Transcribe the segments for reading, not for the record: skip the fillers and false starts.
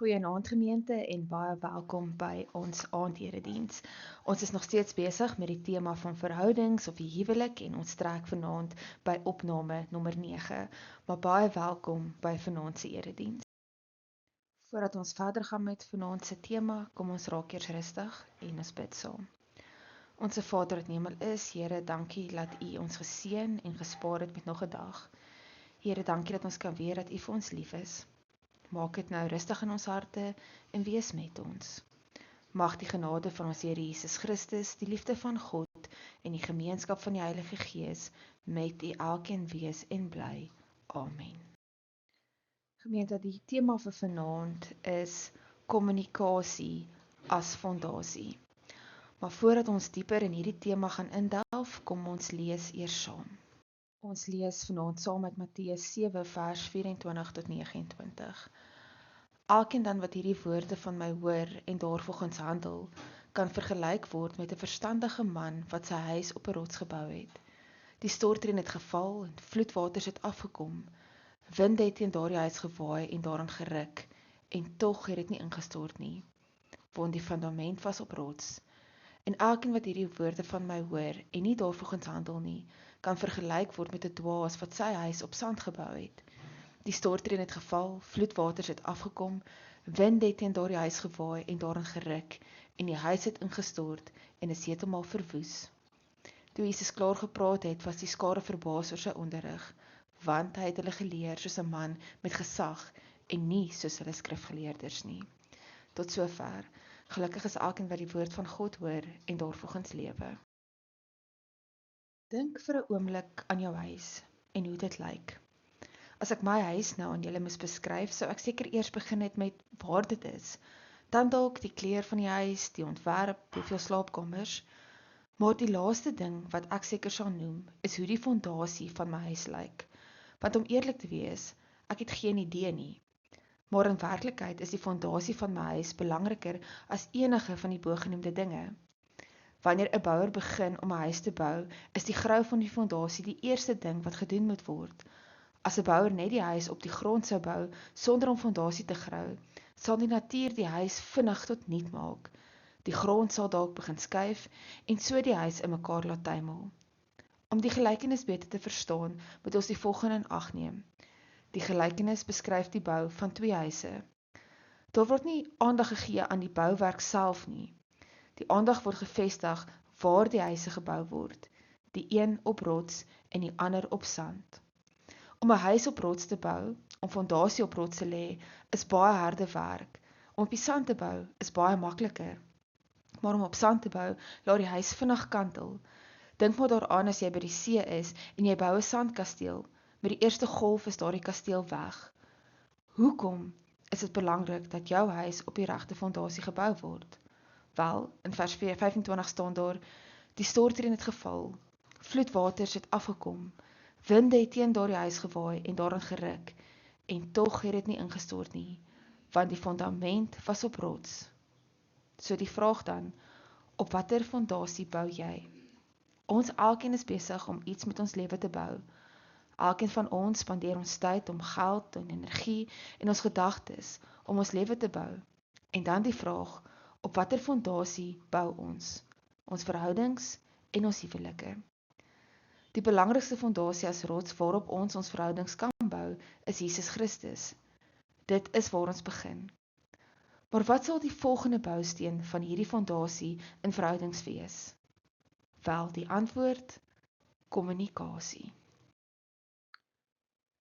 Goeienaand gemeente en baie welkom by ons aandedediens. Ons is nog steeds besig met die tema van verhoudings of die huwelik en ons trek vanaand by opname nommer 9. Maar baie welkom by vanaand se erediens. Voordat ons verder gaan met vanaand se tema, kom ons raak eers rustig en ons bid saam. Onse Vader wat in die hemel is, Here, dankie dat U ons geseën en gespaar het met nog 'n dag. Here, dankie dat ons kan weet dat U vir ons lief is. Maak dit nou rustig in ons harte en wees met ons. Mag die genade van ons Here Jesus Christus, die liefde van God en die gemeenskap van die Heilige Gees met u elkeen wees en bly. Amen. Gemeente, die tema vir vanaand is kommunikasie as fondasie. Maar voordat ons dieper in hierdie tema gaan indelf, kom ons lees eers saam. Ons lees vanaand saam met Matteus 7 vers 24 tot 29. Elkeen dan wat hierdie woorde van my hoor en daarvolgens handel, kan vergelyk word met 'n verstandige man wat sy huis op 'n rots gebou het. Die stortreën het geval en vloedwaters het afgekom. Winde het teen daardie huis gewaai en daaraan geruk, en tog het dit nie ingestort nie, want die fundament was op rots. En elkeen wat hierdie woorde van my hoor en nie daarvolgens handel nie, kan vergelyk word met 'n dwaas wat sy huis op sand gebou het. Die stortreën het geval, vloedwaters het afgekom, winde het teen daardie huis gewaai en daarin geruk, en die huis het ingestort en is heeltemal verwoes. Toe Jesus klaar gepraat het, was die skare verbaas oor sy onderrig, want hy het hulle geleer soos 'n man met gesag en nie soos hulle skrifgeleerders nie. Tot sover. Gelukkig is elkeen wat die woord van God hoor en daarvolgens lewe. Dink vir 'n oomblik aan jou huis en hoe dit lyk. As ek my huis nou aan julle moes beskryf, sou ek seker eers begin het met waar dit is. Dan dalk die kleur van die huis, die ontwerp, hoeveel slaapkamers. Maar die laaste ding wat ek seker sal noem, is hoe die fondasie van my huis lyk. Want om eerlik te wees, ek het geen idee nie. Maar in werklikheid is die fondasie van my huis belangriker as enige van die bogenoemde dinge. Wanneer 'n bouer begin om 'n huis te bou, is die grou van die fondasie die eerste ding wat gedoen moet word. As 'n bouer net die huis op die grond sou bou sonder om fondasie te grou, sal die natuur die huis vinnig tot niet maak. Die grond sal dalk begin skuif en so die huis in mekaar laat tuimel. Om die gelykenis beter te verstaan, moet ons die volgende in ag neem. Die gelykenis beskryf die bou van 2 huise. Daar word nie aandag gegee aan die bouwerk self nie. Die aandag word gefestig waar die huise gebou word, die een op rots en die ander op sand. Om 'n huis op rots te bou, om fondasie op rots te lê, is baie harde werk. Om op die sand te bou, is baie makliker. Maar om op sand te bou, laat die huis vinnig kantel. Dink maar daaraan as jy by die see is en jy bou 'n sandkasteel. Met die eerste golf is daardie kasteel weg. Hoekom is dit belangrik dat jou huis op die regte fondasie gebou word? Wel, in vers 25 staan daar, die stortreën het geval, vloedwaters het afgekom, winde het teen daardie huis gewaai en daarin geruk, en tog het dit nie ingestort nie, want die fundament was op rots. So die vraag dan, op watter fondasie bou jy? Ons elkeen is besig om iets met ons lewe te bou. Elkeen van ons spandeer ons tyd om geld en energie en ons gedagtes om ons lewe te bou. En dan die vraag, op watter fondasie bou ons? Ons verhoudings en ons huwelike. Die belangrikste fondasie as rots waarop ons verhoudings kan bou, is Jesus Christus. Dit is waar ons begin. Maar wat sal die volgende bousteen van hierdie fondasie in verhoudings wees? Wel, die antwoord, kommunikasie.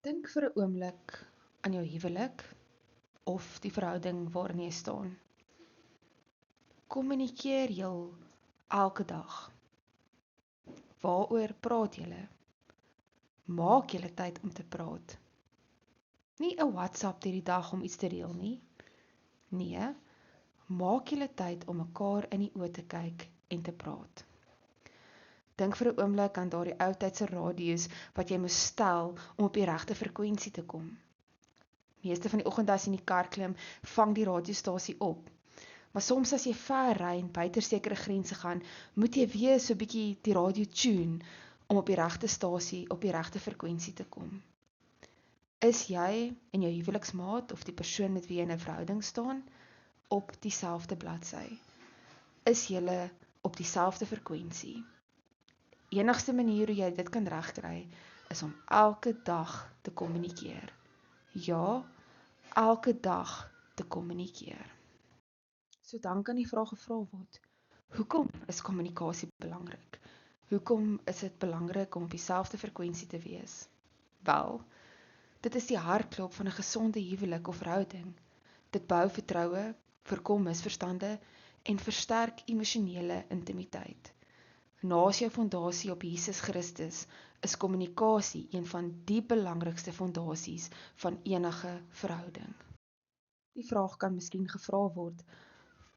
Dink vir 'n oomblik aan jou huwelik of die verhouding waarin jy staan. Kommunikeer jy elke dag? Waaroor praat julle? Maak julle tyd om te praat? Nie 'n WhatsApp hierdie dag om iets te reël nie. Nee, maak julle tyd om mekaar in die oë te kyk en te praat. Dink vir 'n oomblik aan daardie ou tydse radio's wat jy moes stel om op die regte frekwensie te kom. Meeste van die oggende as jy in die kar klim, vang die radiostasie op. Maar soms as jy ver ry en buite sekere grense gaan, moet jy weer so 'n bietjie die radio tune om op die regte stasie, op die regte frekwensie te kom. Is jy en jou huweliksmaat of die persoon met wie jy in 'n verhouding staan op dieselfde bladsy? Is julle op dieselfde frekwensie? Enigste manier hoe jy dit kan regkry is om elke dag te kommunikeer. Ja, elke dag te kommunikeer. So dan kan die vraag gevra word: hoekom is kommunikasie belangrik? Hoekom is dit belangrik om op dieselfde frekwensie te wees? Wel, dit is die hartklop van 'n gesonde huwelik of verhouding. Dit bou vertroue, voorkom misverstande en versterk emosionele intimiteit. Naas jou fondasie op Jesus Christus is kommunikasie een van die belangrikste fondasies van enige verhouding. Die vraag kan miskien gevra word: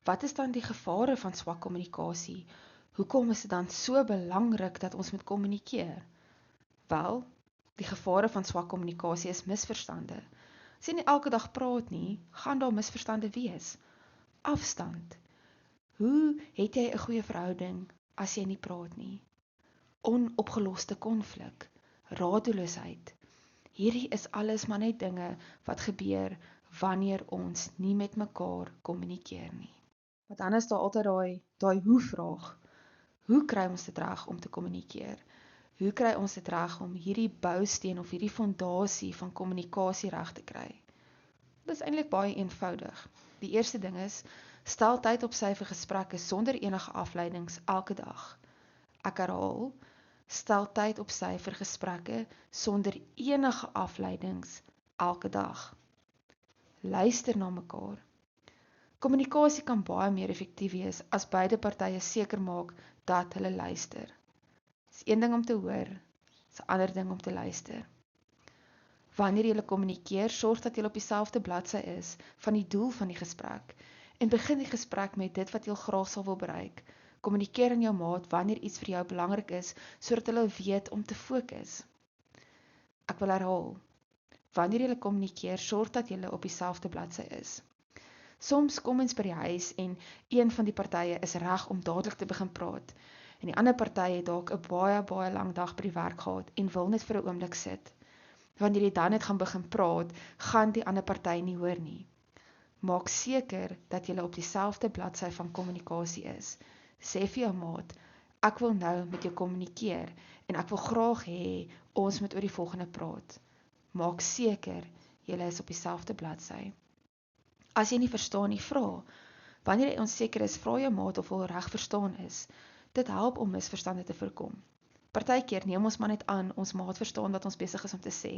wat is dan die gevare van swak kommunikasie? Hoekom is dit dan so belangrik dat ons moet kommunikeer? Wel, die gevare van swak kommunikasie is misverstande. As jy nie elke dag praat nie, gaan daar misverstande wees. Afstand. Hoe het jy 'n goeie verhouding as jy nie praat nie? Onopgeloste konflik, radeloosheid. Hierdie is alles maar net dinge wat gebeur wanneer ons nie met mekaar kommunikeer nie. Maar dan is daar altyd daai hoe-vraag. Hoe kry ons dit reg om te kommunikeer? Hoe kry ons dit reg om hierdie bousteen of hierdie fondasie van kommunikasie reg te kry? Dit is eintlik baie eenvoudig. Die eerste ding is, stel tyd op sy vir gesprekke sonder enige afleidings elke dag. Ek herhaal, stel tyd op sy vir gesprekke sonder enige afleidings elke dag. Luister na mekaar. Kommunikasie kan baie meer effektief wees as beide partye seker maak dat hulle luister. Dit is een ding om te hoor, dit is 'n ander ding om te luister. Wanneer jy kommunikeer, sorg dat jy op dieselfde bladsy is van die doel van die gesprek en begin die gesprek met dit wat jy graag sal wil bereik. Kommunikeer aan jou maat wanneer iets vir jou belangrik is, sodat hulle weet om te fokus. Ek wil herhaal, wanneer jy kommunikeer, sorg dat jy op dieselfde bladsy is. Soms kom ons by die huis en een van die partye is reg om dadelik te begin praat en die ander party het dalk 'n baie lang dag by die werk gehad en wil net vir 'n oomblik sit. Wanneer jy dan net gaan begin praat, gaan die ander party nie hoor nie. Maak seker dat jy op dieselfde bladsy van kommunikasie is. Sê vir jou maat, ek wil nou met jou kommunikeer en ek wil graag hê ons moet oor die volgende praat. Maak seker jy is op dieselfde bladsy. As jy nie verstaan nie, vra. Wanneer jy onseker is, vra jou maat of hy reg verstaan is. Dit help om misverstande te voorkom. Partykeer neem ons maar net aan ons maat verstaan wat ons besig is om te sê,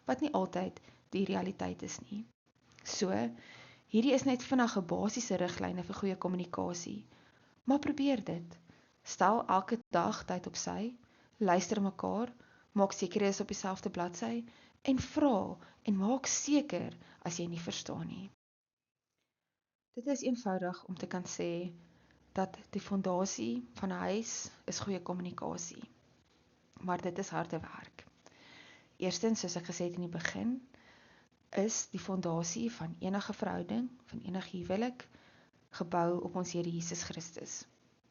wat nie altyd die realiteit is nie. So, hierdie is net vinnige basiese riglyne vir goeie kommunikasie. Maar probeer dit. Stel elke dag tyd op sy, luister mekaar, maak seker jy is op dieselfde bladsy en vra en maak seker as jy nie verstaan nie. Dit is eenvoudig om te kan sê dat die fondasie van 'n huis is goeie kommunikasie. Maar dit is harde werk. Eerstens, soos ek gesê het in die begin, is die fondasie van enige verhouding, van enige huwelik, gebou op ons Here Jesus Christus.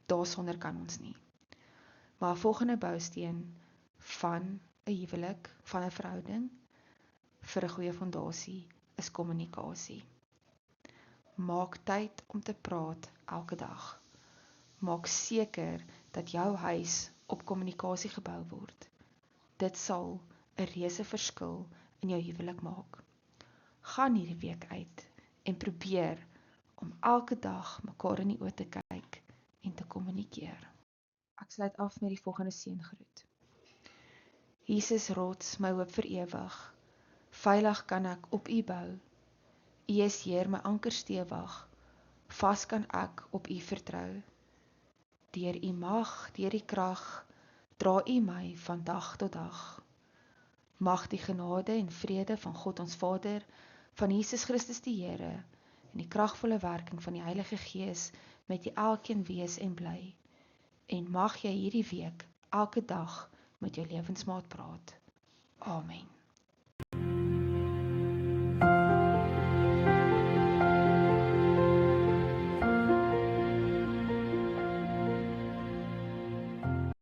Daarsonder kan ons nie. Maar 'n volgende bousteen van 'n huwelik, van 'n verhouding, vir 'n goeie fondasie, is kommunikasie. Maak tyd om te praat elke dag. Maak seker dat jou huis op kommunikasie gebou word. Dit sal 'n reuse verskil in jou huwelik maak. Gaan hierdie week uit en probeer om elke dag mekaar in die oë te kyk en te kommunikeer. Ek sluit af met die volgende seëngroet. Jesus rots, my hoop vir ewig. Veilig kan ek op U bou. U is Heer, my anker stewig. Vas kan ek op U vertrou. Deur U mag, deur die krag, dra U my van dag tot dag. Mag die genade en vrede van God ons Vader, van Jesus Christus die Here en die kragvolle werking van die Heilige Gees met jou elkeen wees en bly. En mag jy hierdie week elke dag met jou lewensmaat praat. Amen.